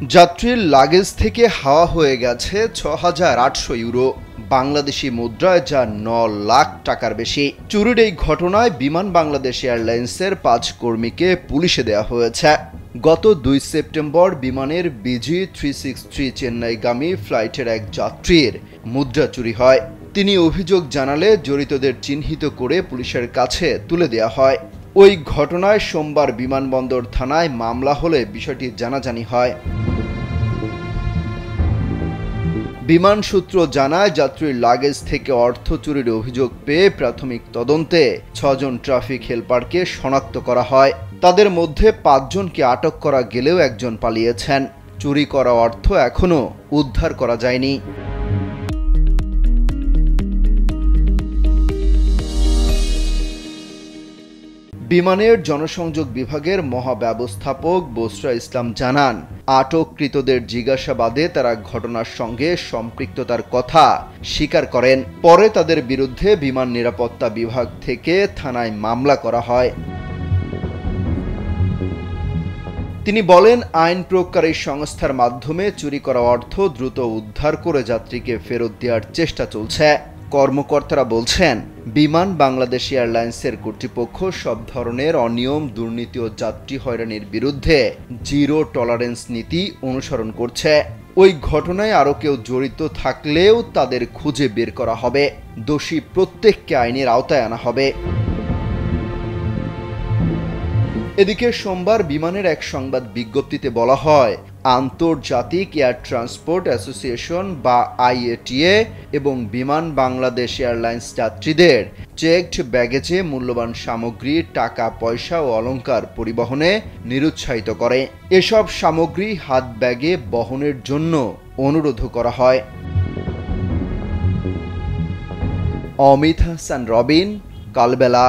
যাত্রীর লাগেজ থেকে হাওয়া হয়ে গেছে ৬,৮০০ ইউরো, বাংলাদেশি মুদ্রায় যা ৯ লাখ টাকার বেশি। চুরির এই ঘটনায় বিমান বাংলাদেশ এয়ারলাইন্সের ৫ কর্মীকে পুলিশে দেওয়া হয়েছে। গত ২ সেপ্টেম্বর বিমানের BG363 চেন্নাইগামী ফ্লাইটের এক যাত্রীর মুদ্রা চুরি হয়। তিনি অভিযোগ জানালে জড়িতদের চিহ্নিত করে পুলিশের কাছে তুলে দেওয়া হয়। ওই ঘটনায় সোমবার বিমানবন্দর থানায় মামলা হলে বিষয়টি জানাজানি হয়। বিমান সূত্র জানায়, যাত্রীর লাগেজ থেকে অর্থ চুরির অভিযোগ পেয়ে প্রাথমিক তদন্তে ৬ জন ট্রাফিক হেলপারকে শনাক্ত করা হয়। তাদের মধ্যে ৫ জনকে আটক করা গেলেও একজন পালিয়েছেন। চুরি করা অর্থ এখনও উদ্ধার করা যায়নি। বিমানের জনসংযোগ বিভাগের মহাব্যবস্থাপক বসরা ইসলাম জানান, আটককৃতদের জিজ্ঞাসাবাদে তারা ঘটনার সঙ্গে সম্পৃক্ততার কথা স্বীকার করেন। পরে তাদের বিরুদ্ধে বিমান নিরাপত্তা বিভাগ থেকে থানায় মামলা করা হয়। তিনি বলেন, আইন প্রয়োগকারী সংস্থার মাধ্যমে চুরি করা অর্থ দ্রুত উদ্ধার করে যাত্রীকে ফেরত দেওয়ার চেষ্টা চলছে। কর্মকর্তারা বলছেন, বিমান বাংলাদেশ এয়ারলাইন্সের কর্তৃপক্ষ সব ধরনের অনিয়ম, দুর্নীতি ও যাত্রী হয়রানির বিরুদ্ধে জিরো টলারেন্স নীতি অনুসরণ করছে। ওই ঘটনায় আরও কেউ জড়িত থাকলেও তাদের খুঁজে বের করা হবে। দোষী প্রত্যেককে আইনের আওতায় আনা হবে। এদিকে সোমবার বিমানের এক সংবাদ বিজ্ঞপ্তিতে বলা হয়, আন্তর্জাতিক এয়ার ট্রান্সপোর্ট অ্যাসোসিয়েশন বা IATA এবং বিমান বাংলাদেশ এয়ারলাইন্স যাত্রীদের চেকড ব্যাগেজে মূল্যবান সামগ্রী, টাকা পয়সা ও অলংকার পরিবহনে নিরুৎসাহিত করে। এসব সামগ্রী হাত ব্যাগে বহনের জন্য অনুরোধ করা হয়। অমিত হাসান রবিন, কালবেলা।